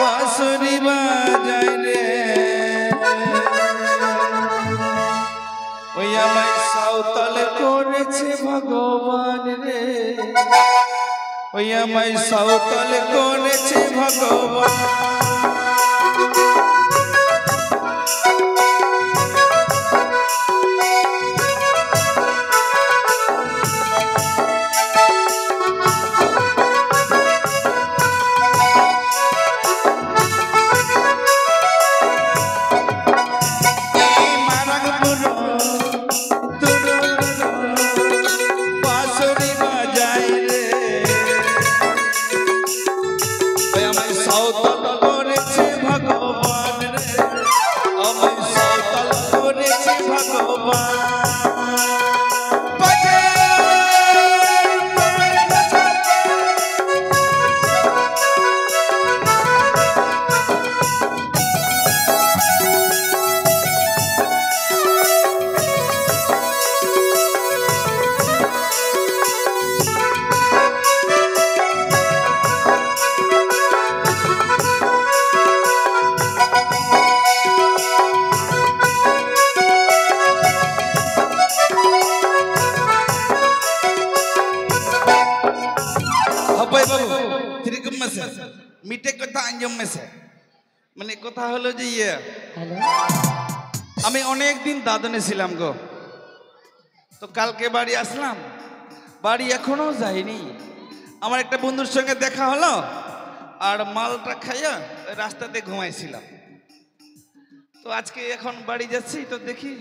বাঁশুরি বাজাই রে ওই আমায় সাঁওতাল করেছে ভগবান রে ওই আমায় সাঁওতাল করেছে ভগবান মিটে কথা আঞ্জম মেসে মানে কথা হলো যে আমি অনেক দিন দাদনে ছিলাম গো তো কালকে বাড়ি আসলাম বাড়ি এখনো যাইনি আমার একটা বন্ধুর সঙ্গে দেখা হলো আর মালটা খাইয়া রাস্তাতে ঘুমাইছিলাম তো আজকে এখন বাড়ি যাচ্ছি তো দেখি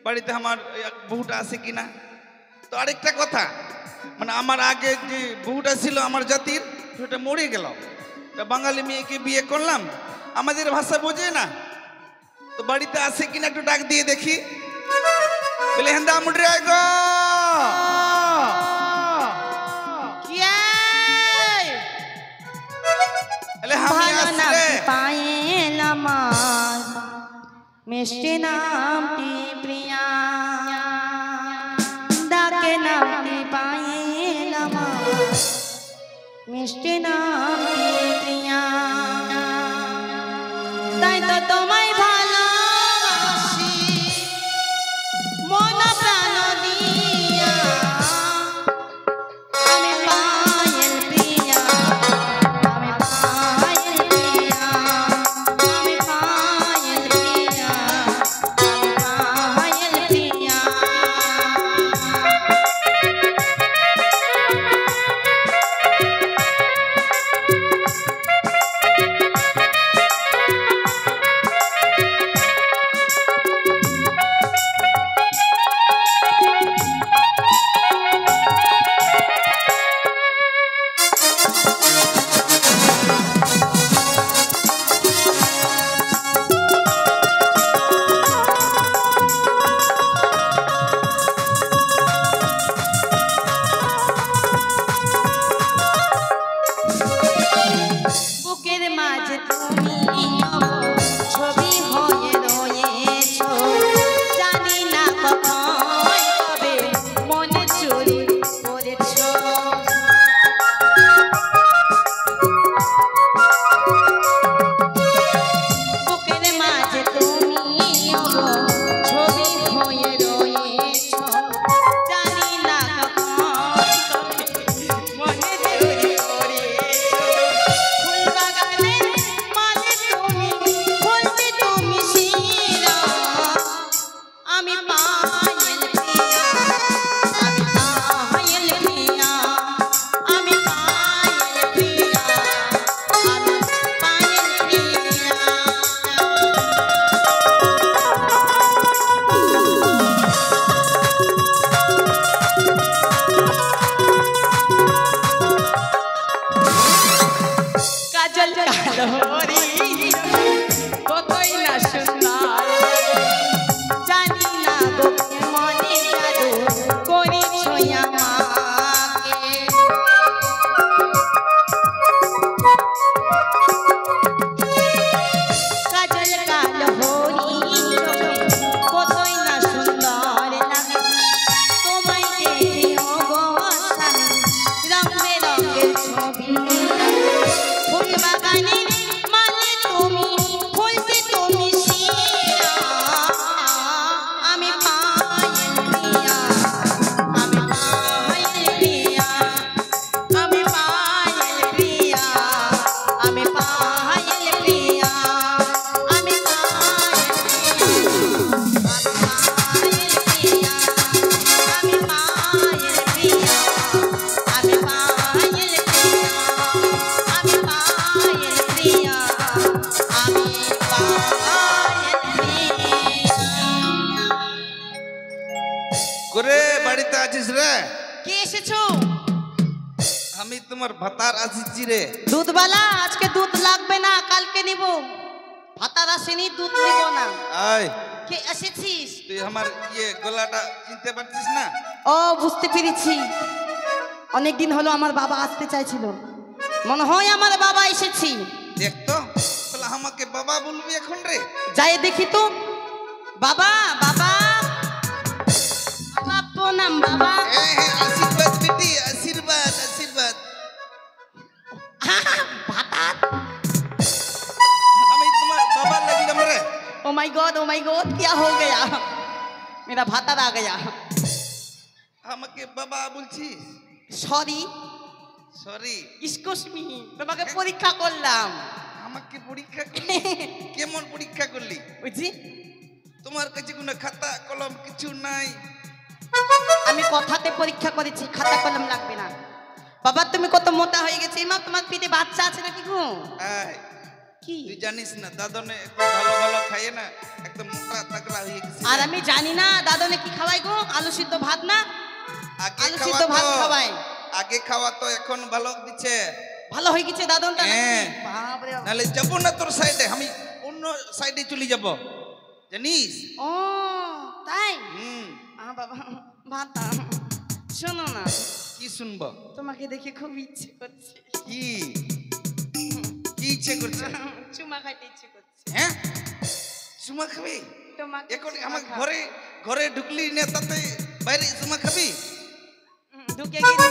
বাড়িতে আমার বহুটা আছে কিনা তো আরেকটা কথা মানে আমার আগে যে বহুটা ছিল আমার জাতির সেটা মরে গেল বাঙালি মেয়েকে বিয়ে করলাম আমাদের ভাষা বোঝে না তো বাড়িতে আছে কিনা একটু ডাক দিয়ে দেখি বলে হেন্দা মুডরে গো মিষ্টি নামটি প্রিয়া ডাকে নামটি পায়েল আমার মিষ্টি নামটি প্রিয়া তাই তো তোমায় ভালোবাসি মন প্রাণ দিয়া আমি পায়েল প্রিয়া আমি পায়েল প্রিয়া আমি পায়েল প্রিয়া আমি পায়েল প্রিয়া ফুল বাগানের মালিক আছিস রে? কে এসেছো? আমি তোমার ভাতার আসিছি রে। দুধওয়ালা, আজকে দুধ লাগবে না, কালকে নিব। ভাতার আসেনি, দুধ নিব না। আয়, কে এসেছিস? তুই আমার গলাটা চিনতে পারছিস না? ও, বুঝতে পেরেছি। অনেকদিন হলো আমার বাবা আসতে চাইছিল, মনে হয় আমার বাবা এসেছি। দেখ তো, তাহলে আমাকে বাবা বলবি এখন রে? যাই দেখি তো। বাবা, বাবা, বাবা প্রণাম বাবা। হ্যাঁ হ্যাঁ, আশীর্বাদ বেটি, আশীর্বাদ আশীর্বাদ। ভাতার। আমি তোমার বাবা লাগলাম রে। ओ माय गॉड क्या हो गया? मेरा भातार आ गया। আমাকে বাবা বলছিস? Sorry, sorry. এক্সকিউজ মি, তোমাকে পরীক্ষা করলাম। আমাকে পরীক্ষা করলি? কেমন পরীক্ষা করলি? বুঝি তোমার কাছে কোনো খাতা কলম কিছু নাই? আমি কথাতে পরীক্ষা করেছি, খাতা কলম লাগবে না। বাবা তুমি কত মোটা হয়ে গেছে, মা তোমার পেটে বাচ্চা আছে নাকি গো? আয়, কি তুই জানিস না দাদনে একদম ভালো ভালো খাইয়ে না একদম মোটা তাগড়া হয়ে গেছে। আর আমি জানি না দাদনে কি খাওয়াই গো? আলু সিদ্ধ ভাত না? আগে আলু খাওয়া সিদ্ধ ভাত তো, খাওয়াই। আগে খাওয়া তো এখন ভালো দিচ্ছে। ভালো হয়ে গেছে দাদনটা নাকি? হ্যাঁ। বাপ রে বাপ। নাহলে যাবো না তোর সাইডে, আমি অন্য সাইডে চলে যাব, জানিস? ও তাই? হুম। বাবা ভাতা, শোনো না, কি শুনবো? তোমাকে দেখে খুব ইচ্ছে করছে। কি কি ইচ্ছে করছে? চুমা খাইতে ইচ্ছে করছে। হ্যাঁ, চুমা খাবি? তোমাকে এখন চুমা আমার খাও। ঘরে ঘরে ঢুকলি না, তাতে বাইরে চুমা খাবি? ঢুকে গেছি।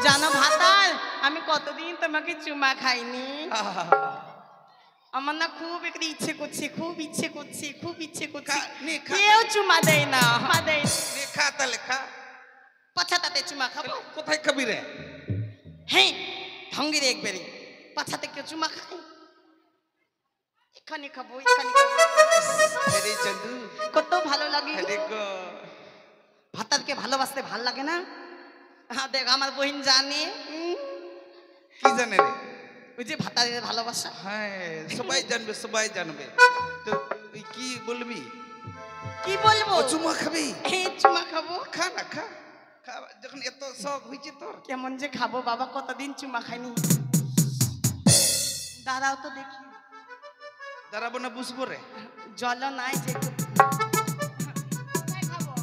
জানো ভাতার, আমি কতদিন তোমাকে চুমা খাইনি। আমার না খুব একটু ইচ্ছে করছে, খুব ইচ্ছে করছে, খুব ইচ্ছে করছে। নে, খা। কেউ চুমা দেয় না, দেয় নে, খা তাহলে খা। পাছাতাতে চুমা খাবো? কোথায় খাবি রে? হ্যাঁ, ঢঙ্গিরে একবারে পাছাতে কেউ চুমা খায়? এখানে খাবো, এখানে খাবো। আরে চন্দু, কত ভালো লাগে। আরে গো, ভাতারকে ভালোবাসতে ভাল লাগে না? হ্যাঁ দেখ, আমার বহিন জানে। কি জানে রে? ওই যে ভাতারের ভালোবাসা। হ্যাঁ, সবাই জানবে, সবাই জানবে। তো তুই কি বলবি? কি বলবো? ও চুমা খাবি? হ্যাঁ চুমা খাবো। খা না, খা খা, যখন এত শখ হয়েছে তোর। কেমন যে খাবো বাবা, কতদিন চুমা খাইনি। দাঁড়াও তো দেখি। দাঁড়াবো না, বুঝবো রে? জল নাই যে। কোথায় খাবো?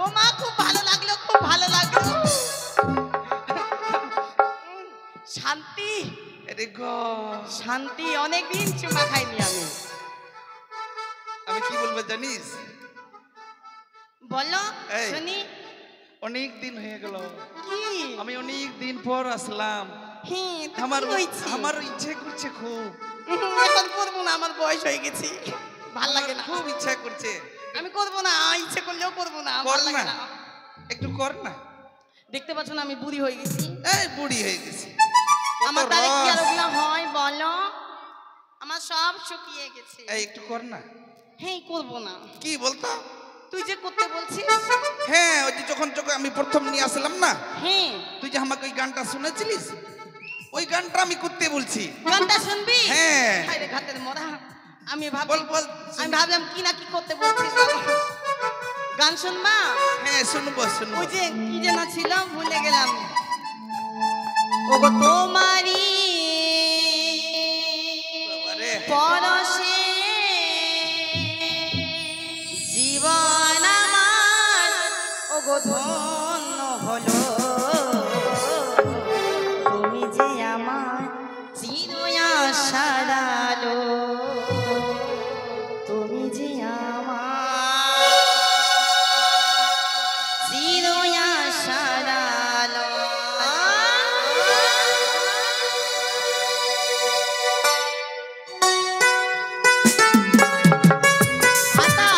ও মা, খুব ভালো লাগলো, খুব ভালো লাগলো। শান্তি, আরে গো, শান্তি। অনেকদিন চুমা খাইনি আমি। আমি কি বলবো জানিস? বলো এই। শুনি। অনেক দিন হয়ে গেল, কি? আমি অনেক দিন পর আসলাম। হ্যাঁ, তো আমার কি হয়েছে? আমার ইচ্ছে করছে খুব। এখন করবো না, আমার বয়স হয়ে গেছে, ভাল লাগে না। খুব ইচ্ছা করছে। আমি করবো না, ইচ্ছে করলেও করবো না, কর ভাল লাগে না। না। একটু কর না। দেখতে পাচ্ছ না আমি বুড়ি হয়ে গেছি? এই বুড়ি হয়ে গেছি। আমার কত দ্বারা কি আর রস। ওগুলো হয় বলো? আমার সব শুকিয়ে গেছে। এই একটু কর না। হ্যাঁ করবো না। কি বলতো? তুই যে করতে বলছিস। হ্যাঁ, ওই যে যখন আমি প্রথম নিয়ে আসলাম না, হ্যাঁ, তুই যে আমাকে ওই গানটা শুনেছিলিস, ওই গানটা আমি করতে বলছি। গানটা শুনবি? হ্যাঁ। হায়রে ঘাটের মরা, আমি বল বল। আমি ভাবলাম কি না কি করতে বলছিস বাবা। গান শুনবা? হ্যাঁ, শুনবো শুনবো। ওই যে কি যেন ছিল, ভুলে গেলাম। ওগো তোমারি বাবারে। পরশে জীবন আমার ওগো ধন্য হলো। তুমি যে আমার চির আশার আলো, তুমি যে আমার চির আশার আলো। ভাতা,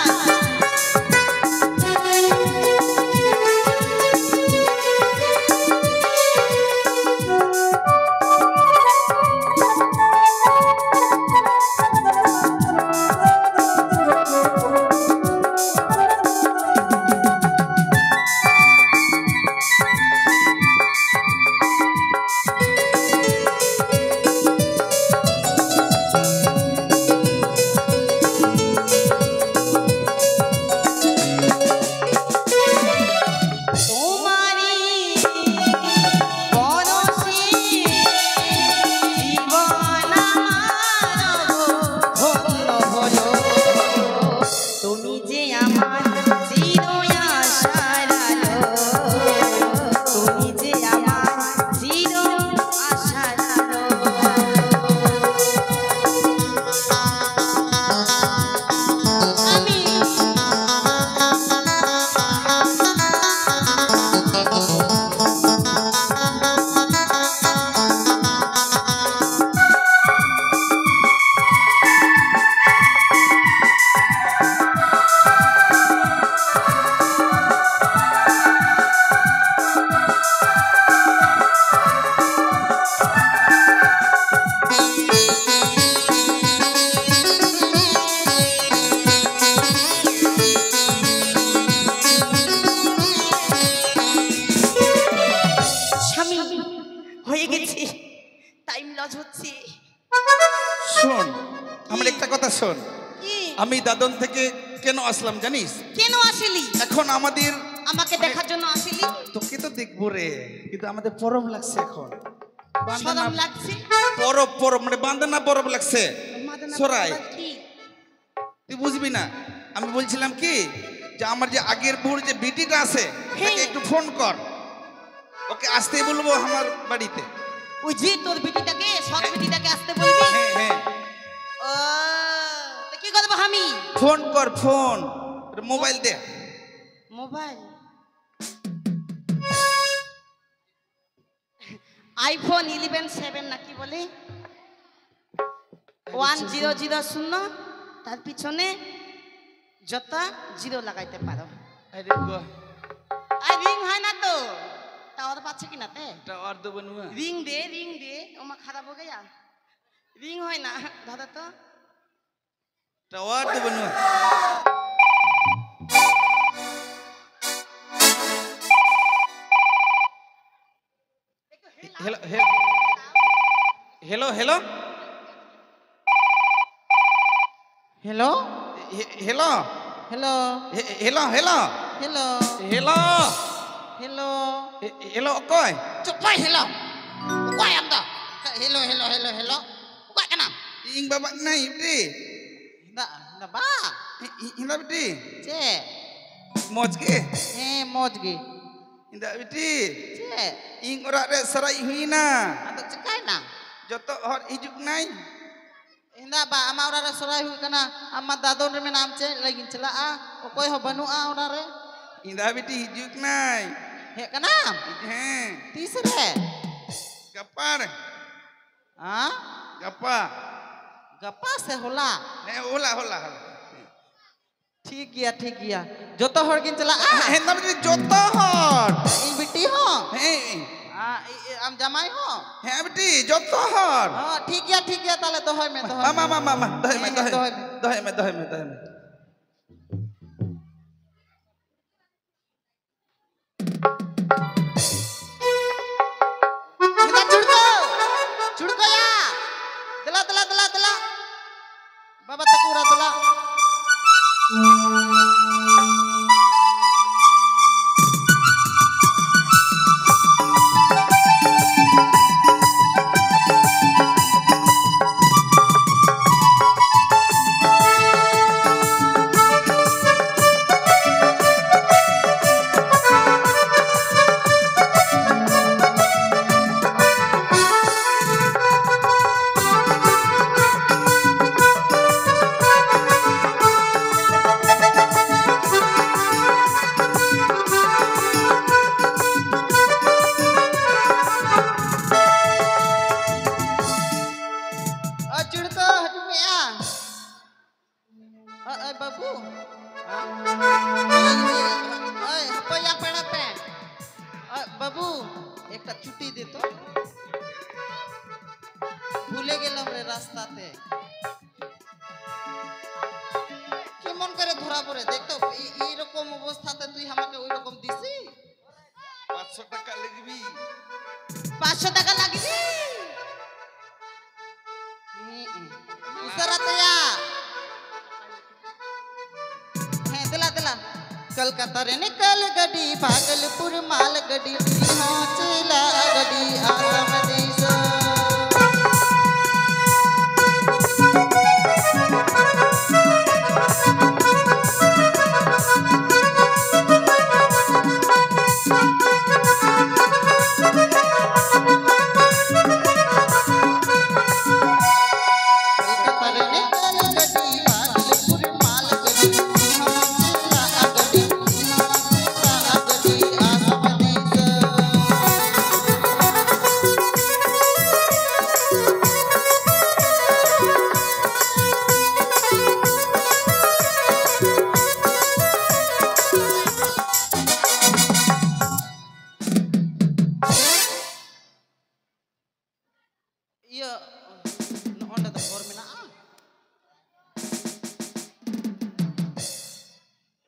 হয়ে গেছি, টাইম লস হচ্ছে। শোন, আমার একটা কথা শোন। কি? আমি দাদন থেকে কেন আসলাম জানিস? কেন আসিলি? এখন আমাদের আমাকে দেখার জন্য আসিলি? তোকে তো দেখবো রে, কিন্তু আমাদের পরব লাগছে এখন। শরম লাগছে? পরব পরব মানে বান্দনা পরব লাগছে। মাদানা সরাই বাবা কি? তুই বুঝবি না। আমি বলছিলাম কি যে আমার যে আগের বউর যে বিটিটা আছে তাকে একটু ফোন কর, ওকে আসতে বলবো আমার বাড়িতে। ওই যে তোর বিটিটাকে, সৎ বিটিটাকে আসতে বলবি? হ্যাঁ হ্যাঁ, ও, তা কি করবো আমি? ফোন কর, ফোন মোবাইল দে। মোবাইল আইফোন 11 নাকি বলে 1000 তার পিছনে যত জিরো লাগাইতে পারো। আরে গো, আর রিং হয় না তো, টাওয়ার পাচ্ছে কিনা তে? টাওয়ার দেবো না। রিং দে ওমা খারাপ হয়ে গেয়া, রিং হয় না দাদা তো। টাওয়ার দেবো না। Hello hello hello hello hello hello hello hello hello hello hello hello कोई चुप भाई हेलो कोई हम तो हेलो हेलो हेलो हेलो कोई क्या ना ing babak nai bdi ना बा inda bdi चे moj ke मौज गे inda bdi चे ing ora re sarai huina ada cekai na joto hor hijuk nai इंदा बा अमा उरा रे सराय हुई कना अमा दादो रे में नाम चे लगिन चला आ कोई हो बनु आ उरा रे inda bdi hijuk nai हे कना he तीसरे gapar हाँ gapa गप्पा से होला ne hola hola hola ठीक गया जो तो हर गिन चला आ inda bdi joto hor ई बिटी हो he आ हम जमाई हो he bdi joto hor हाँ ठीक गया ताले दोहय में mama mama mama dohe me dohe dohe me. dohe me dohe me dohe me इधर चुड़को या दिला बाबा तकुरा दिला चुड़को हटू में आ बाबू ओए हपया पड़ा पे बाबू एक छुट्टी दे तो भूले गेलम रे रास्ताते কেমন করে ধরা পড়ে দেখতো এই রকম অবস্থাতে তুই আমাকে ওই রকম দিছি 500 টাকা লাগবি 500 টাকা লাগবে उसराते या है दिला कलकत्ता रे निकल गडी भागलपुर माल गडी चला गडी आसाम देश कलकत्ता रे निकल गडी भागलपुर माल गडी चला गडी आसाम देश iya onda da formina a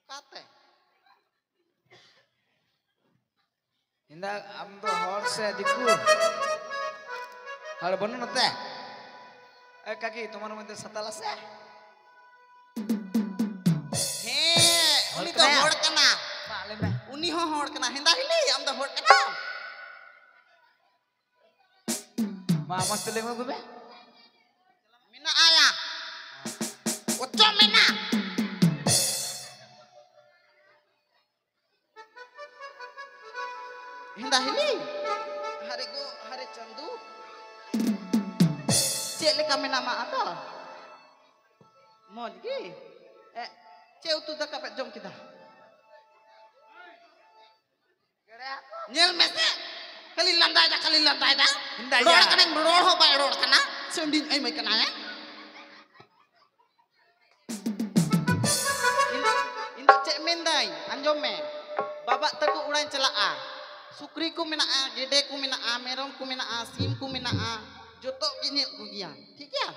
kate Indah am to horse diku আর বনো না তে এ কাকি তোমার মধ্যে সাতাল আছে হ্যাঁ উনি তো হড় হড় কানা পালে বে উনি হো হড় কানা হেন্দা হিলি আম তো হড় কানা মা মস্ত লেগো গবে মিনা আয়া ওচো মিনা হেন্দা হিলি হারে গো হারে চন্দু চেলে কামে নামা আতো মজ কি এ চেউ তু দা কাপে জম কিদা nyel mese kali landai da Landai rod da. kana rod ho bai rod kana sendin ai mai kana ya inda cek mendai anjom me babak taku uran celaka sukri ku menaa gede ku menaa merom ku menaa sim ku menaa jotok ginyel ku gian ठीक ya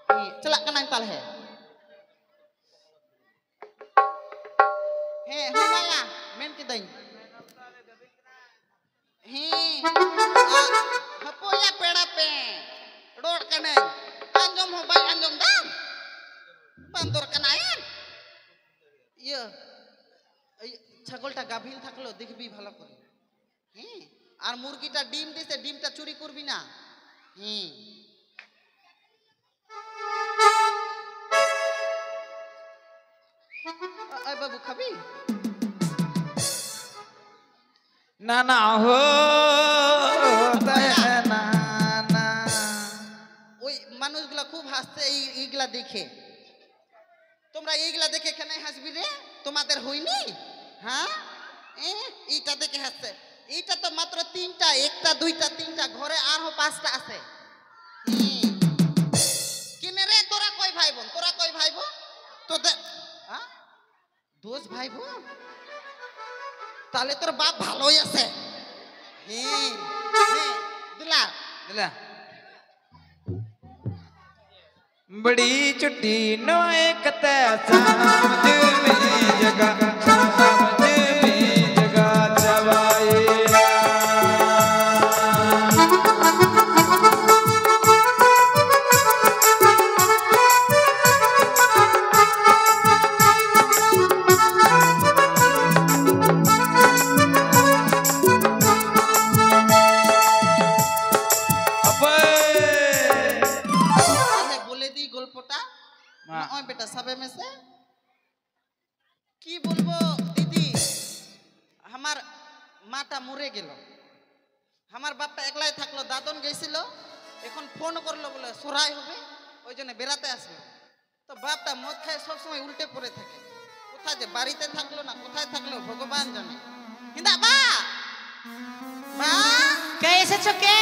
ni celak kana ental he hunaya men kidai hapo ya pera pe rod kana anjom ho bai anjom dam bantor kanayan iya ছাগলটা গাভীন থাকলো দেখবি ভালো করে হ্যাঁ আর মুরগিটা ডিম দিছে ডিমটা চুরি করবি না হ্যাঁ আয় বাবু খাবি না না হো না না ওই মানুষগুলা খুব হাসছে এইগুলা দেখে তোমরা এইগুলা দেখে কেন হাসবি রে তোমাদের হইনি হ্যাঁ এইটা দেখে হাসছে এইটা তো মাত্র তিনটা একটা দুইটা তিনটা ঘরে আরো পাঁচটা আছে কিনে রে তোরা কই ভাই বোন তোদের হ্যাঁ দোষ ভাই বোন তাহলে তোর বাপ ভালোই আছে হ্যাঁ দিলা दिला बड़ी चुट्टी नो एक समझ में जगह समझ में जगह चवाए बेटा सबे में से की बोलबो दीदी हमार माटा मरे गेल हमार बापटा एकলাই থাকলো দাদন গেছিল এখন ফোন করলো বলে সরাই হবে ওইজন্য বেরাতে আসলো তো বাপটা মদ খায় সব সময় উল্টে পড়ে থাকে কোথায় যে বাড়িতে থাকলো না কোথায় থাকলো ভগবান জানে কিন্তু বা কে এসেছো কে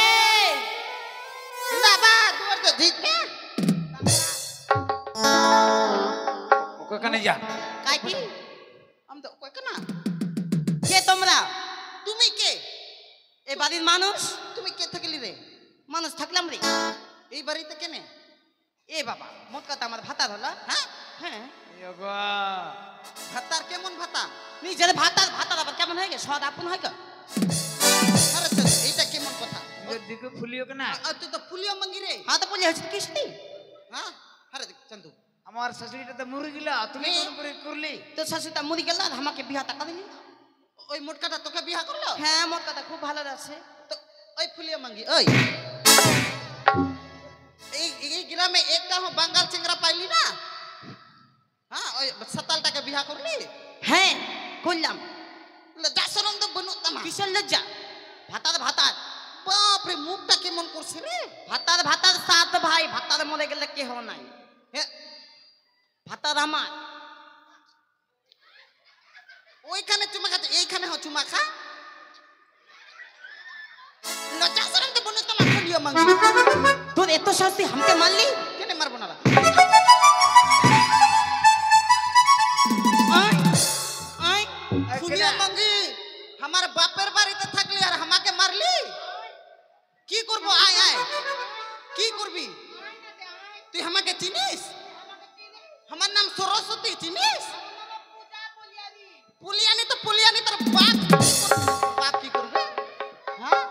কিন্তু বা দুয়ার তো জিত কে ওকে কানে যা কাইতি আম তো কই কেনা কে তোমরা তুমি কে এই বাড়ির মানুষ তুমি কে থাকলি রে মানুষ থাকলাম রে এই বাড়িতে কেনে এ বাবা মোট কথা আমার ভাতা হলো হ্যাঁ হ্যাঁ योगा ভাতার কেমন ভাতা নিজের ভাতার ভাতার আবার কেমন হয় গে সদ আপন হয় গে আরে চল এইটা কেমন কথা ये देखो फुलियो के ना তুই তো পুলিও মাঙ্গি রে হ্যাঁ তো বলি হচ্ছে কিস্তি হ্যাঁ আরে দেখ চন্দু আমার শাশুড়িটা তো মরে গেল তুমি কোন করে করলি তো শাশুড়িটা মরি গেল আর আমাকে বিয়া টাকা দিলি ওই মোটকাটা তোকে বিয়া করলো হ্যাঁ মোট কথা খুব ভালো আছে তো ওই ফুলিও মাঙ্গি ওই এই গ্রামে একটা হো বাঙ্গাল চিংড়া পাইলি না হ্যাঁ ওই সাতালটাকে বিয়া করলি হ্যাঁ করলাম লজ্জা শরম তো বনুত তামা কিসের লজ্জা ভাতার ভাতার বাপ রে মুখটা কেমন করছে রে ভাতার ভাতার সাত ভাই ভাতার মরে গেলে কে হো নাই হ্যাঁ ভাতার আমার ওইখানে চুমা খাতে এইখানে হ চুমা খা লজ্জা শরম তো বনুত তামা ফুলিও মাঙ্গি তোর এত শাস্তি हमके মারলি কেনে মারবো না আয় আয় ফুলিও মাঙ্গি আমার বাপের বাড়িতে থাকলি আর আমাকে মারলি কি করব আয় আয় কি করবি তুই আমাকে চিনিস আমার নাম সরস্বতী চিনিস পুলিয়ানি তো পুলিয়ানি তোর বাপ কি করবে হ্যাঁ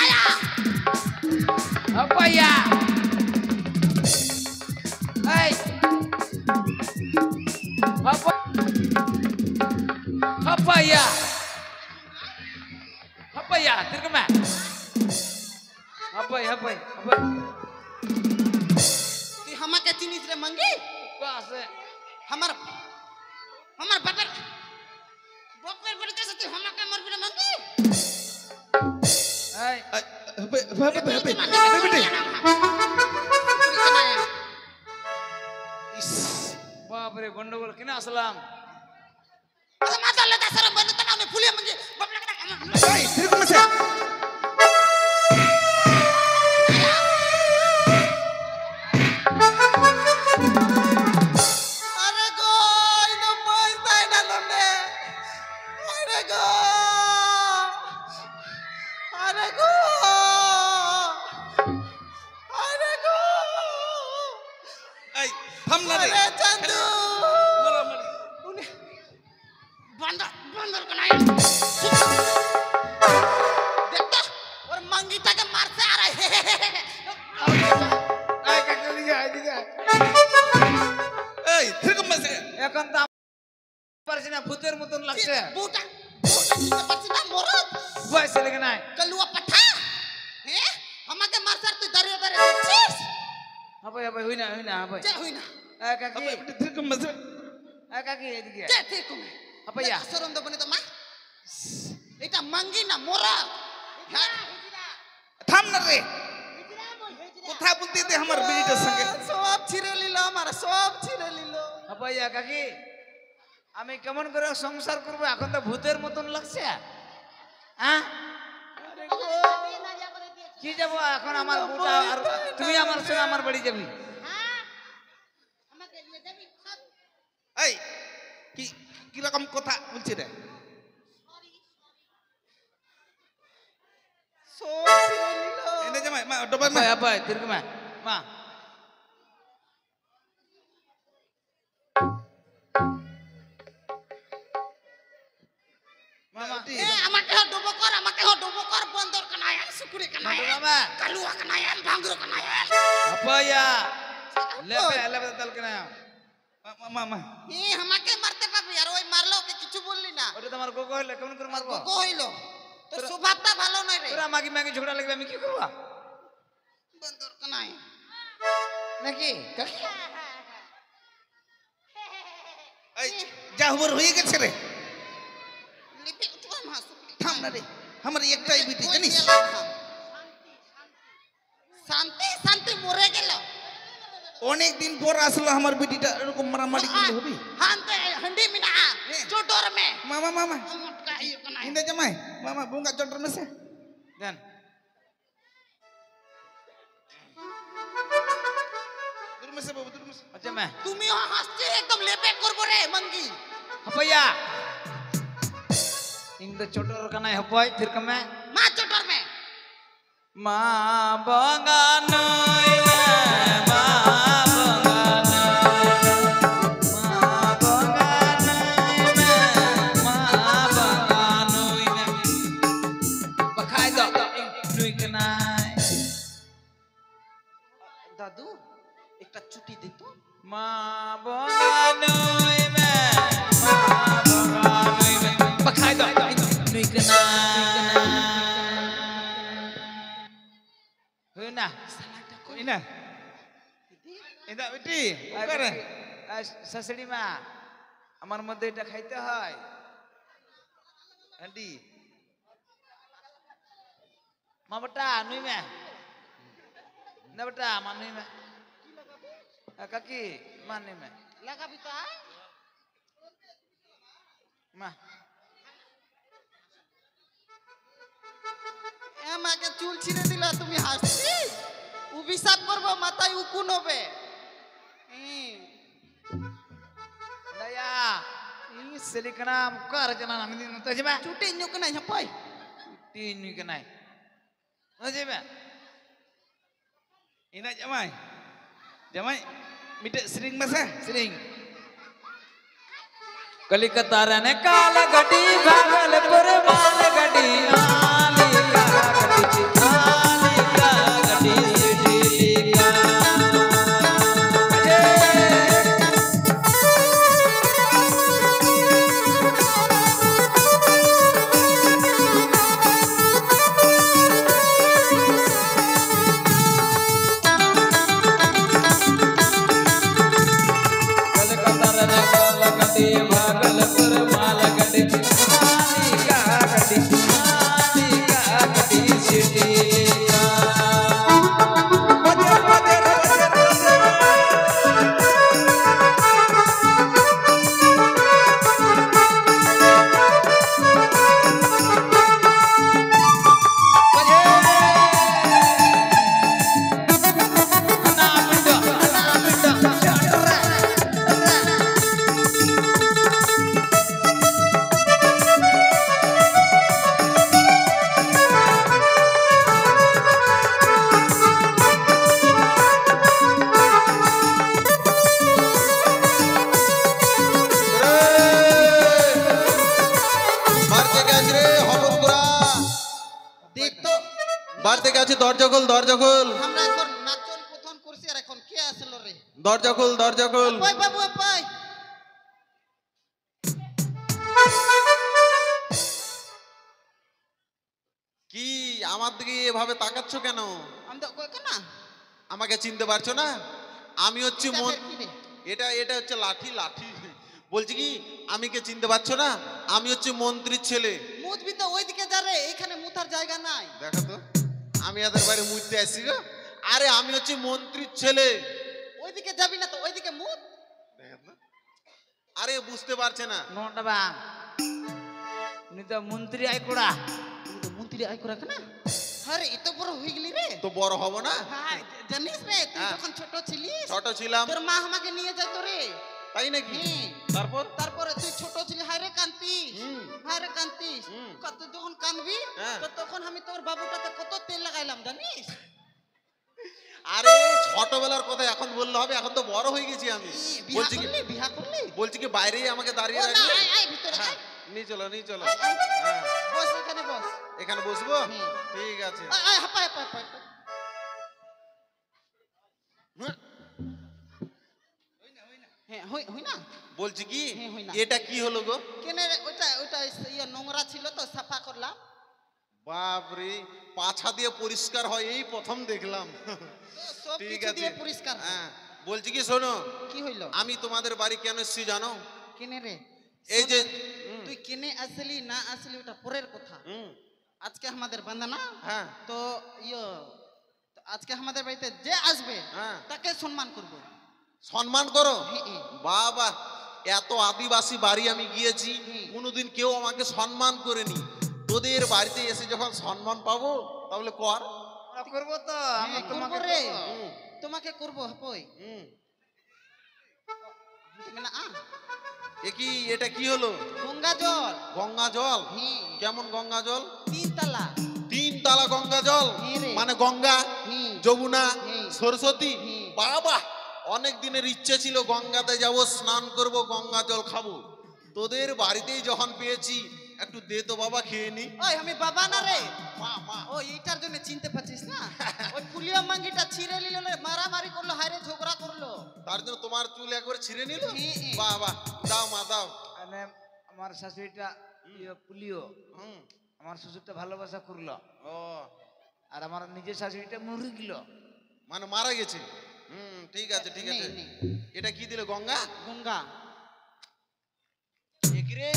naya. Apa ya? Hey. Apa ya? Apa ya? Terkemah. Apa ya? Apa? তুই আমাকে চিনিস রে মঙ্গি? Pas. আমার বাপের বাড়িতে আছে, তুই আমাকে মারবি রে মঙ্গি? Hey. Bapak gondol kena aslam. মাতালে দাসরা বন্ধ তা না ফুলিয়ে মঙ্গি বাপলা কথা আরে গো ইনো পয়সা না লন্ডে আরে গো আরে গো আরে গো এই থাম না রে আরে চান্দু মারামারি बंदर को नहीं देखता और मंगीता के मार से आ रहे Ay kakak liga. এই থিরকম মাসে এখন তো পারছি না ভূতের মতন লাগছে बूटा किसने पछी ना मोरत বয়স লেগে নাই कलुआ पठा हैं हमके मार सर तू दरिया देखिस হাবাই হই না হাবাই जे हुई ना এই কাকি থিরকম মাসে এই কাকি এদিকে जे थे कुमे হাবাইয়া सरम दो बने तो मा এটা মাঙ্গি না মোরত হ্যাঁ থাম না রে কথা বলতে দে আমার বিড়িটার সঙ্গে সব ছিঁড়ে নিল আমার সব ছিঁড়ে নিল হাবাইয়া কাকি আমি কেমন করে সংসার করব এখন তো ভূতের মতন লাগছে হ্যাঁ আরে গো কি যাব এখন আমার বুটা আর তুমি আমার সঙ্গে আমার বাড়ি যাবি আমাকে নিয়ে যাবি সব এই কি রকম কথা বলছিস রে সব ছিঁড়ে নিল এনে জামাই মা ডবাই মা হাবাই তিরকম মা মামা আমাকে ডুবো কর বন্দর কানায়ান সুকুরি কানায়ান মামা কালুয়া কানায়ান ভাঙ্গুর কানায়ান হাবাইয়া লেবে দল কেনা মা আমাকে মারতে পারবি আর ওই মারলো ওকে কিছু বললি না ওটা তোমার গোগো হইলে কেমন করে মারবো গো হইলো তোর স্বভাবটা ভালো নয় রে তোরা মাগি ঝগড়া লাগবে আমি কি করব বন্দর কানায়ান নাকি এই যা হবার হয়ে গেছে রে লিপি উঠবা মা সুকুরি থাম না রে আমার একটাই বিটি জানিস শান্তি মরে গেল অনেক দিন পর আসলো আমার বিটিটা এরকম মারামারি করলে হবে হান্তে হন্ডি মিনা চোটর মে মামা মুটকা ইয়ে কানায়ান ইন্দে জামাই মামা বুঙ্গা চটর মেসে দেন দূর মেসে বাবু দূর মেসে আচ্ছা মে তুমিও হাসতে একদম লেপে করবো রে মঙ্গি হাবাইয়া ইন্দ ছোটর কানাই হবাই তিরকম মা চোটর মে মা বাগানই মা দাদু একটা ছুটি দিত মা বাগানই মা বাগানই বাখাই দাও নুই কেনা হই না কই না এটা বিটি ওকারে শাশুড়ি মা আমার মধ্যে এটা খাইতে হয় আন্টি মা বেটা নুই মে না বেটা মা নুই মে কাকি মা নুই মে লাগাবি তো মা আমাকে চুল ছিঁড়ে দিলা তুমি হাসছি অভিশাপ করবো মাথায় উকুন হবে দয়া ই সেলিকনা মুকার জানা আমি দিন তো যাবে চুটি নিউক নাই হাপাই তিন নুই কেনাই ও যাবে ina jamai mite sering masa sering Kolkata रहने काल गड्डी भागलपुर माल गड्डी आली काला गड्डी বার থেকে আছি, দরজা খোল, দরজা খোল, আমরা এখন নাচন কথন করছি আর এখন কে আসলো রে? দরজা খোল, দরজা খোল। আপাই বাবু আপাই। কি আমার দিকে এভাবে তাকাচ্ছ কেন? আমি তো কই না আমাকে চিনতে পারছো না? আমি হচ্ছি এটা ফের কি রে? এটা এটা হচ্ছে লাঠি, লাঠি। বলছি কি আমি কে চিনতে পারছো না? আমি হচ্ছে মন্ত্রীর ছেলে। মুতবি তো ওইদিকে যা রে, এইখানে মুতার জায়গা নাই। দেখো তো, আমি এদের বাড়ি মুততে আসছি গো। আরে আমি হচ্ছে মন্ত্রীর ছেলে। ওইদিকে যাবি না তো ওইদিকে মুত। দেখো তো। আরে বুঝতে পারছে না। নোটা বাং উনি তো মন্ত্রী আইকুড়া। তুমি তো মন্ত্রী আই করে না? আরে এত বড় হয়ে গেলি রে। তো বড় হব না? হ্যাঁ জানিস রে তুই হ্যাঁ। যখন ছোট ছিলিস ছোট ছিলাম তোর মা আমাকে নিয়ে যেত রে। তাই নাকি? হ্যাঁ। তারপর তারপরে তুই ছোট ছিলি, হায়রে কান্তিস, হুম। হায়রে কান্তিস। হুম। কত যখন কানবি হ্যাঁ। তো তখন আমি তোর বাবুটাতে কত তেল লাগাইলাম জানিস? আরে ছোটবেলার কথা এখন বললে হবে? এখন তো বড় হয়ে গেছি আমি। বিহা বলছি কি করলি বিহা করলি? বলছি কি বাইরেই আমাকে দাঁড়িয়ে ও না, রাখবে? আয়, আয় ভিতরে হ্যাঁ, আয়। নিয়ে চলো, নিয়ে চলো। আয়, আয়। হ্যাঁ, বস এখানে বস। এখানে বসবো? হুম। ঠিক আছে। আয়, আয়, হাঁপায়, হাঁপায়, হাঁপায়, হাঁপায়। হুম। হ্যাঁ, হই না? বলছি কি হ্যাঁ, হই না। এটা কি হলো গো? কেনে রে, ওইটা ওইটা ইয়ে নোংরা ছিল তো সাফা করলাম। বাপরে, পাছা দিয়ে পরিষ্কার হয় এই প্রথম দেখলাম। তো সব ঠিক কিছু আছে। দিয়ে পরিষ্কার। হ্যাঁ, বলছি কি শোনো, কি হইলো? আমি তোমাদের বাড়ি কেন এসেছি জানো? কেনে রে? এই যে তুই কেনে আসলি না আসলি ওটা পরের কথা। হুম, আজকে আমাদের বান্দানা হ্যাঁ তো তো আজকে আমাদের বাড়িতে যে আসবে হ্যাঁ, তাকে সম্মান করব। সম্মান করো। হ্যাঁ, হ্যাঁ। বাবা, এত আদিবাসী বাড়ি আমি গিয়েছি, হুম। কোনোদিন কেউ আমাকে সম্মান করেনি। তোদের বাড়িতে এসে যখন সম্মান পাবো তাহলে কর। আমরা করবো তো, আমরা হ্যাঁ, তোমাকে করবো রে। করবো। হুম, তোমাকে করব হপই। হুম। তুমি না এ কি, এটা কি হলো? গঙ্গা জল। গঙ্গা জল? হ্যাঁ, কেমন গঙ্গা জল? 3 তালা। 3 তালা গঙ্গা জল? হ্যাঁ রে। মানে গঙ্গা, হ্যাঁ, যমুনা, হ্যাঁ। সরস্বতী? হ্যাঁ। বাবা, অনেক দিনের ইচ্ছে ছিল গঙ্গাতে যাব, স্নান করব, গঙ্গা জল খাবো। তোদের বাড়িতেই যখন পেয়েছি, একটু দে তো বাবা, খেয়ে নি। ওই আমি বাবা না রে। মা, মা। ও এইটার জন্য চিনতে পারছিস না? ওই পুলিয়া মাঙ্গিটা ছিঁড়ে নিল, মারামারি করলো, হায়রে ঝগড়া করলো। তার জন্য তোমার চুল একবার ছিঁড়ে নিল? হ্যাঁ, হ্যাঁ। বাহ বাহ, দাও মা দাও। মানে আমার শাশুড়িটা পুলিও, হুম। আমার শ্বশুরটা ভালোবাসা করলো, ও, আর আমার নিজের শাশুড়িটা মরে গেল। মানে মারা গেছে? হুম, ঠিক আছে, ঠিক আছে। নে, নে। এটা কি দিল? গঙ্গা? গঙ্গা। একিরে,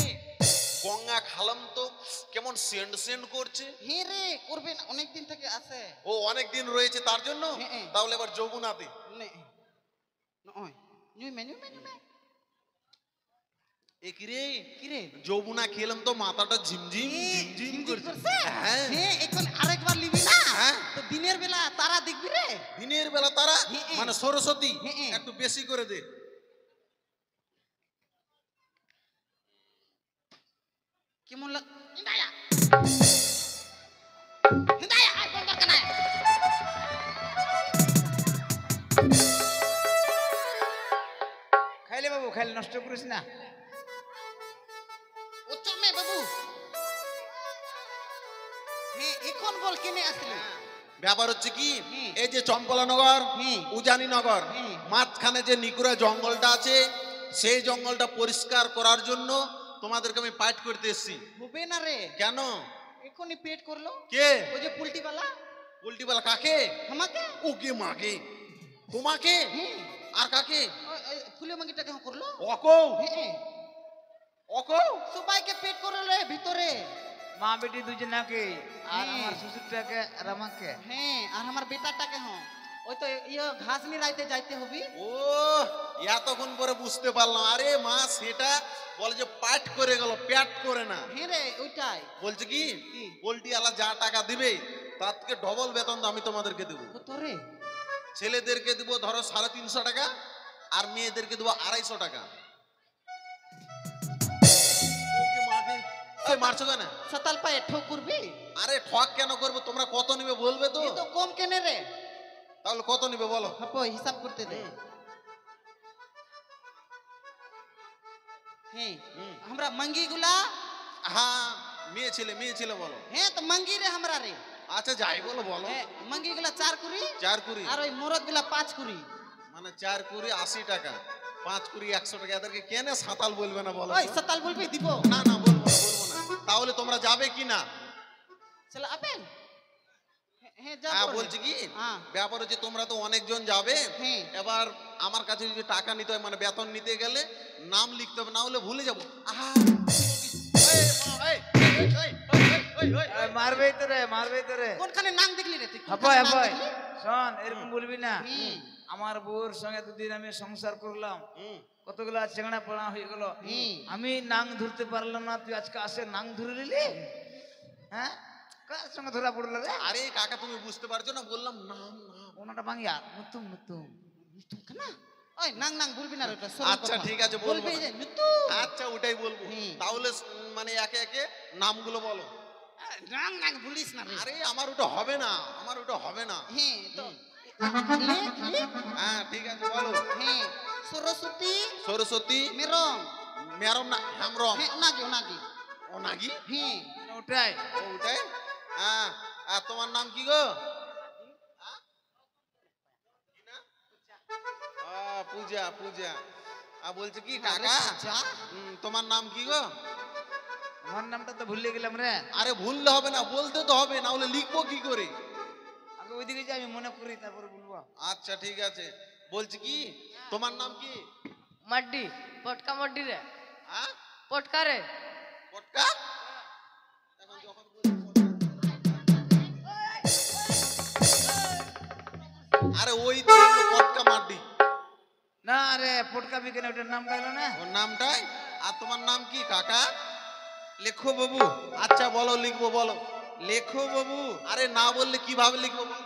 গঙ্গা খালাম তো কেমন সেন্ড সেন্ড করছে। হ্যাঁ রে, করবে না, অনেকদিন থেকে আছে। ও অনেক দিন রয়েছে তার জন্য? হ্যাঁ, হ্যাঁ। তাহলে এবার যমুনাতে। নে নয় নিউমে নিউমে নিউমে। একিরে, কি রে? যমুনা খেলাম তো মাথাটা ঝিমঝিম ঝিমঝিম করছে। হ্যাঁ, হ্যাঁ, এখন আরেকবার নিবি না? হ্যাঁ। তো দিনের বেলা তারা দেখবি রে। দিনের বেলা তারা? হ্যাঁ, হ্যাঁ। মানে সরস্বতী? হ্যাঁ, হ্যাঁ। একটু বেশি করে দে। কেমন লাগ ইন্দায়া ইন্দায়া আই বল কেন? খাইলে বাবু, খাইলে নষ্ট করিস না। ও চমে বাবু। হ্যাঁ, এখন বল কেনে আসলি? ব্যাপার হচ্ছে কি, হুম। এই যে চম্পলানগর, হুম। উজানিনগর, হুম। মাঝখানে যে নিকুরা জঙ্গলটা আছে, সেই জঙ্গলটা পরিষ্কার করার জন্য তোমাদেরকে আমি পাইট করতে এসেছি। হবে না রে। কেন? এখনই পেট করলো। কে? ওই যে পুলটিওয়ালা উল্টিবেলা কাকে? আমাকে। ওকে মাকে, তোমাকে, হ্যাঁ, আর কাকে? ওই ফুলে মাগিটাকে করলো। অকো, হ্যাঁ, অকো। সবাইকে পেট করলো রে ভিতরে। মা বেটি দুজনাকে, আর হ্যাঁ। আমার শ্বশুরটাকে আর আমাকে। হ্যাঁ, আর আমার বেটাটাকে হ্যাঁ। ওই তো ঘাস নিরাইতে যাইতে হবি। ও, এতক্ষণ পরে বুঝতে পারলাম। আরে মা সেটা বলে যে পাট করে গেল, প্যাট করে না। হ্যাঁ রে, ওইটাই। বলছে কি, কি? পোল্ট্রিওয়ালা যা টাকা দিবে তার থেকে ডবল বেতন আমি তোমাদেরকে দেবো। কত রে? ছেলেদেরকে দেবো ধরো 350 টাকা, আর মেয়েদেরকে দেবো 250 টাকা। ওকে মাকে, ওই মারছো কেন? সাতাল পায়ে ঠোক করবি? আরে ঠক কেন করবো? তোমরা কত নিবে বলবে তো? এ তো কম কেনে রে। তাহলে কত নিবে বলো? হাপো হিসাব করতে দে। হ্যাঁ, আমরা মাঙ্গি গুলা। হ্যাঁ, মেয়ে ছেলে বলো। হ্যাঁ, তো মাঙ্গি রে আমরা রে। আচ্ছা যাই বলো বলো। মাঙ্গি গুলা 4 কুড়ি 4 কুড়ি আর ওই মোরগ গুলা 5 কুড়ি। মানে 4 কুড়ি 80 টাকা, 5 কুড়ি 100 টাকা। এদেরকে কেনে সাঁতাল বলবে না বলো? ওই সাতাল বলবি দিব না না বলবো না, বলবো না। তাহলে তোমরা যাবে কি না? চলো আপেন। হ্যাঁ হ্যাঁ যাবো। বলছি কি হ্যাঁ ব্যাপার হচ্ছে তোমরা তো অনেকজন যাবে। হ্যাঁ। এবার আমার কাছে যদি টাকা নিতে হয় মানে বেতন নিতে গেলে নাম লিখতে হবে, না হলে ভুলে যাবো। আহা এই, এই, এই, এই, এই, এই, এই। মারবেই তো রে, মারবেই তো রে। কোনখানে নাম দেখলি রে তুই? হাপাই কোনখানে নাম হাপাই দেখলি? শোন, এরকম বলবি না। হুম। আমার বউর সঙ্গে দুদিন আমি সংসার করলাম, হুম। কতগুলা চেংড়া পড়া হয়ে গেল। হুম। আমি নাং ধরতে পারলাম না, তুই আজকে আসে নাং ধরে নিলি? হ্যাঁ, কার সঙ্গে ধরা পড়লো রে? আরে কাকা তুমি বুঝতে পারছো না, বললাম নাম নাম। ওনাটা ভাঙিয়া নতুন নতুন। না ওই নাং নাং বলবি না রে ওটা। আচ্ছা ঠিক আছে বলবো বলবি না। যে মিতু। আচ্ছা ওটাই বলবো। হুম। তাহলে মানে একে একে নামগুলো বলো। নাং নাং বলিস না রে। আরে আমার ওটা হবে না, আমার ওটা হবে না। হ্যাঁ তো লেখ লেখ। হ্যাঁ ঠিক আছে বলো। হ্যাঁ সরস্বতী সরস্বতী মেরং। মেরম না হেমরম হ্যাঁ নাগি নাগি। ও নাগি হ্যাঁ ওটাই। ও ওটাই। হ্যাঁ আর তোমার নাম কি গো? পূজা পূজা। বলছে কি কাকা যা তোমার নাম কি গো? আমার নামটা তো ভুলে গেলাম রে। আরে ভুললে হবে না, বলতে তো হবে, না হলে লিখবো কি করে? আগে ওইদিকে যে আমি মনে করি তারপরে বলবো। আচ্ছা ঠিক আছে। বলছি কি তোমার নাম কি? मड्डी पटका मड्डी रे হ্যাঁ पटका रे পটকা। এখন যখন আরে ওই তো হলো পটকা মাড্ডি, না রে, পটকা বিকেনে ওটার নামটা হলো না। ওর নামটাই। আর তোমার নাম কি কাকা? লেখো বাবু, আচ্ছা বলো লিখবো বলো। লেখো বাবু। আরে না বললে কিভাবে লিখবো বলো?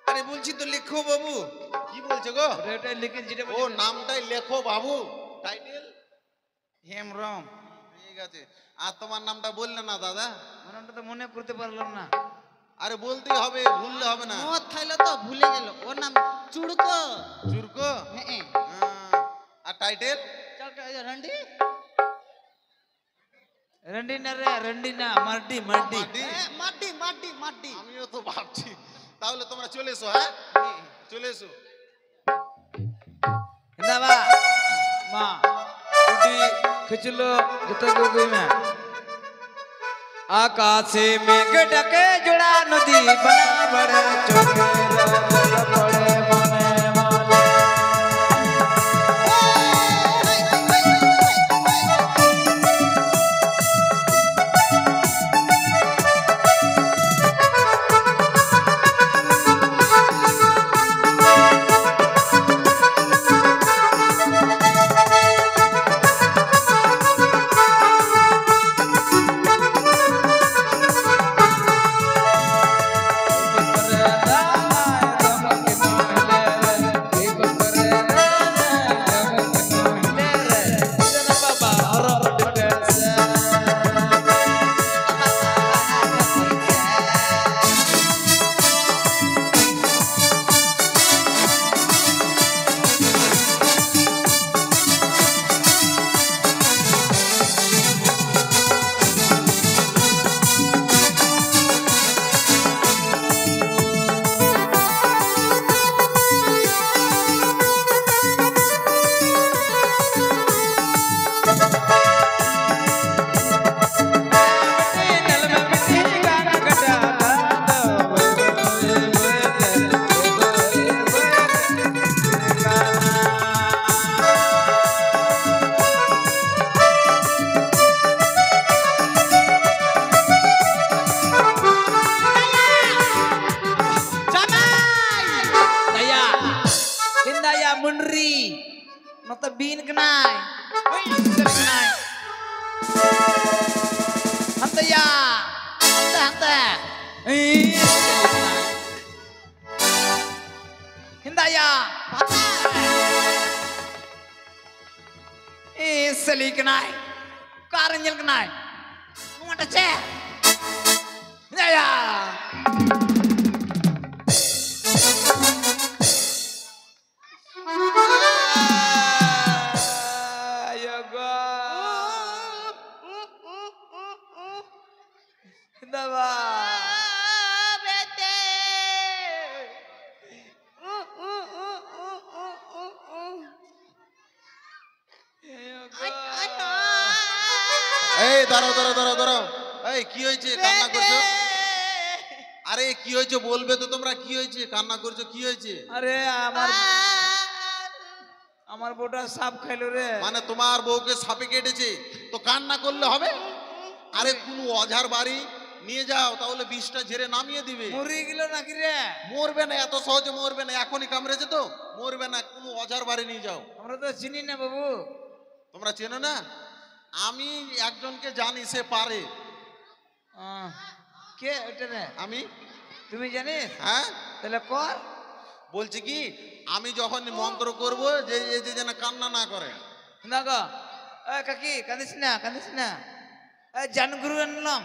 আরে বলছি তো লেখো বাবু। কি বলছে গো? ওটাই লিখে যেটা ও নামটাই লেখো বাবু, টাইটেল। হেমরম। ঠিক আছে। আর তোমার নামটা বললে না দাদা? আমার নামটা তো মনে করতে পারলাম না। আরে বলতেই হবে, ভুললে হবে না। মদ খাইলো তো ভুলে গেল। ওর নাম চুড়কো। চুরকো। হ্যাঁ আর টাইটেল? চল রন্ডি। রন্ডিনা রে, রন্ডিনা, মার্ডি মার্ডি। মাড্ডি? মাড্ডি মাড্ডি মাড্ডি। আমিও তো ভাবছি। তাহলে তোমরা চলে এসো। হ্যাঁ চলে এসো। হিন্দাবা মা উডি খিচলো যত গুই মে আকাশে মেঘ ডাকে জোড়া নদী বনা বড়ে চোখে পড়ে মনে মনে। Nota bin kenai. Kenai. Hante ya. Hante hante. Hinda ya. Seli kenai. Karanjil kenai. Mau ada cek. Hinda ya. এই দাঁড়াও দাঁড়াও দাঁড়াও দাঁড়াও, এই কি হয়েছে কান্না করছো? আরে কি হয়েছে বলবে তো তোমরা, কি হয়েছে কান্না করছো, কি হয়েছে? আরে আমার বউটা সাপ খাইলো রে। মানে তোমার বউকে সাপে কেটেছে তো কান্না করলে হবে? আরে কোনো অঝার বাড়ি নিয়ে যাও, তাহলে বিষটা ঝেড়ে নামিয়ে দিবে। মরে গেল নাকি রে? মরবে না, এত সহজে মরবে না, এখনই কামড়েছে তো মরবে না, কোনো অঝার বাড়ি নিয়ে যাও। আমরা তো চিনি না বাবু। তোমরা চেনো না? আমি একজনকে জানি, সে পারে। কে ওটা রে? আমি। তুমি জানিস? হ্যাঁ তাহলে কর। বলছি কি, আমি যখন মন্ত্র করব যে এই যে যেন কান্না না করে। না গো, কাকি কাঁদিস না, কাঁদিস না। জানগুরু আনলাম।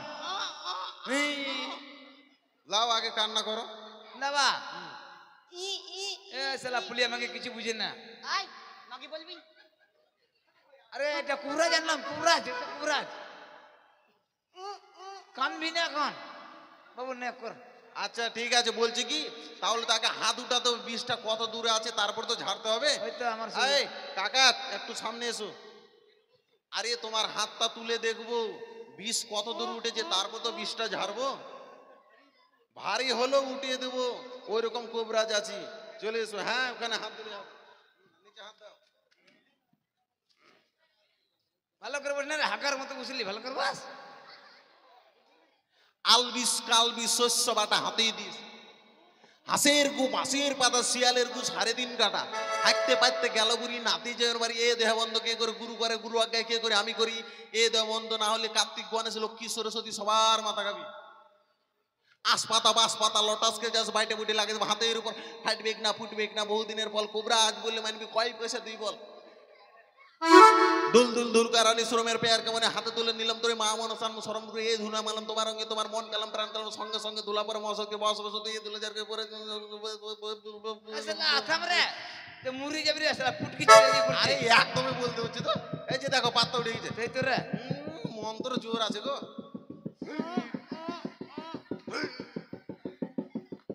লাও আগে কান্না করো। না বা সালা পুলি আমাকে কিছু বুঝে না। বলবি? আরে এটা কুরাজ আনলাম, কুরাজ, এটা কুরাজ। কানবি না এখন বাবু, নে কর। আচ্ছা ঠিক আছে, বলছি কি তাহলে তাকে হাত উঠাতে হবে, বিষটা কত দূরে আছে তারপর তো ঝাড়তে হবে। হয়তো আমার এই কাকা একটু সামনে এসো। আরে তোমার হাতটা তুলে দেখবো বিষ কত দূর উঠেছে, তারপর তো বিষটা ঝাড়বো। ভারী হলেও উঠিয়ে দেবো, ওই রকম কোবরাজ আছি। চলে এসো। হ্যাঁ ওখানে হাত তুলে নিচে হাত দাও। ভালো করে বস না রে, হাকার মতো বুঝলি, ভালো করে বাস। আলবিস কালবিস শস্য বাটা হাতেই দিস, হাঁসের গু বাঁশের পাতা, শিয়ালের গু 3.5 কাটা। হাঁটতে পাইতে গেল বুড়ি নাতি জয়ের বাড়ি, এ দেহ বন্ধ কে করে গুরু করে, গুরু আজ্ঞায় কে করে আমি করি। এ দেহ বন্ধ না হলে কার্তিক গণেশ লক্ষ্মী সরস্বতী সবার মাথা খাবি। আসপাতা বাসপাতা লটাসকে যাস বাইটে বুটে লাগে হাতের উপর, ফাটবেক না ফুটবেক না বহুদিনের ফল। কোবরা আজ বললে মানবি কয় পয়সা তুই বল। দুল দুল দুল কারণে শ্রমের পেয়ার কেমন হাতে তুলে নিলাম তোরে মা মনসান শরম করে এ ধুনা মালাম তোমার অঙ্গে, তোমার মন কালাম প্রাণ কালাম সঙ্গে সঙ্গে দুলা পরে মশকে বস বস দিয়ে দুলে যারকে পরে। থাম রে, তো মুড়ি যাবি রে সালা, পুটকি চলে যাবি। আরে একদমই বলতে হচ্ছে তো, এই যে দেখো পাত্তা উঠে গেছে। তাই তো রে, মন্ত্র জোর আছে গো।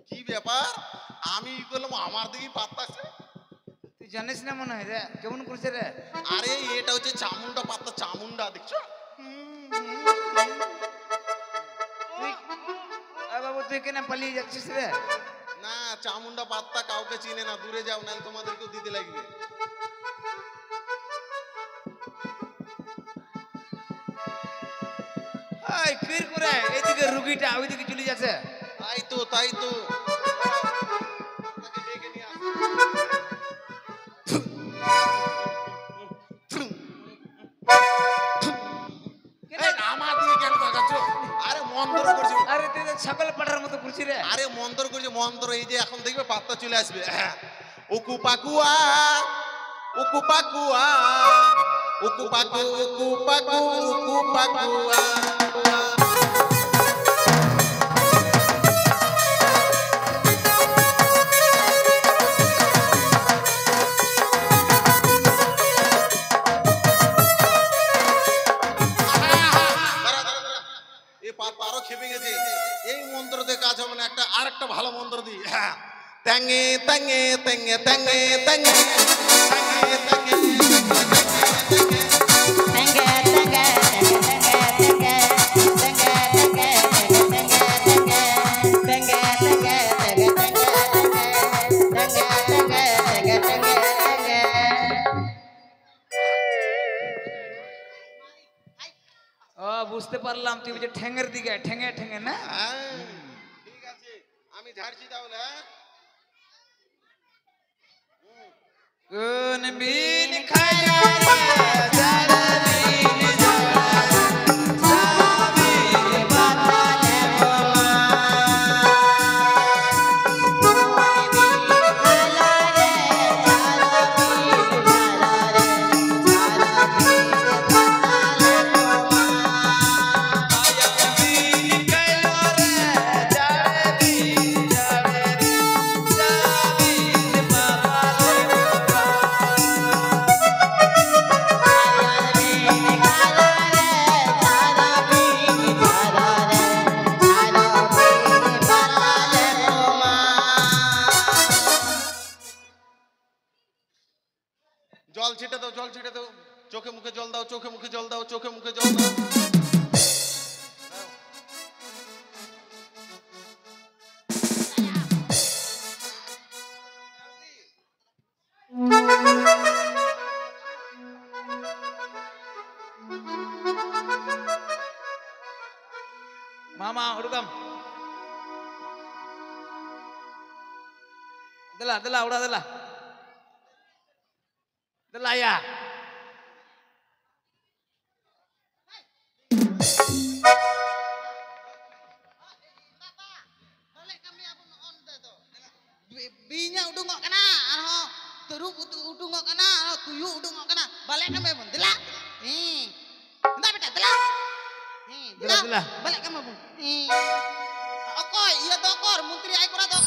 কি ব্যাপার, আমি বললাম আমার দিকে পাত্তা আছে। তুই জানিস না মনে হয় রে, কেমন করছে রে? আরে এটা হচ্ছে চামুন্ডা পাত্তা, চামুন্ডা দেখছো? বাবু তুই কেন পালিয়ে যাচ্ছিস রে? না চামুন্ডা পাত্তা কাউকে চিনে না, দূরে যাও নাহলে তোমাদেরকেও দিতে লাগবে। এই ফির করে এইদিকে রুগীটা ওইদিকে চলে যাচ্ছে। তাই তো তাই তো, তাকে ডেকে নিয়ে আসো। এই, আমার দিকে কেন তাকাচ্ছ? আরে মন্ত্র করছি। আরে তুই তো ছাগল পাঠার মতো করছিস রে। আরে মন্ত্র করছে মন্ত্র, এই যে এখন দেখবে পাত্তা চলে আসবে। উকু পাকুয়া উকু পাকুয়া উকু পাকু উকু পাকু উকু পাকুয়া। এই পাত্তা আরো খেপে গেছে। এই মন্ত্র দিয়ে কাজ হবে না, একটা আরেকটা ভালো মন্ত্র দিই। তেঙ্গে তেঙ্গে তেঙ্গে তেঙ্গে তেঙ্গে তেঙ্গে ও বুঝতে পারলাম, তুই বলছিস ঠ্যাঙের দিকে, ঠ্যাঙে ঠ্যাঙে না। ঠিক আছে আমি ঝাড়ছি তাহলে। কোন বিন খায়া রে যারা বিন যারা সাবি বাতালে বাবা কোন বিন খালা রে যারা বিন যারা রে যারা বিন বাতালে বাবা আয়া বিন খায়া রে যারা বিন যারা রে যারা বিন বাতালে জল ছিটে দাও, জল ছিটে দাও। চোখে মুখে জল দাও, চোখে মুখে জল দাও, চোখে মুখে জল দাও। Mama, udukam. Dela, udah dela. Dela ya. Binya udungok kana, teruk udungok kana, tuyu udungok kana. Balik kami pun, dela. Entah beta dela. Dela. Balik kami pun. Okoy, iya dokor, muntri ai kura dokor.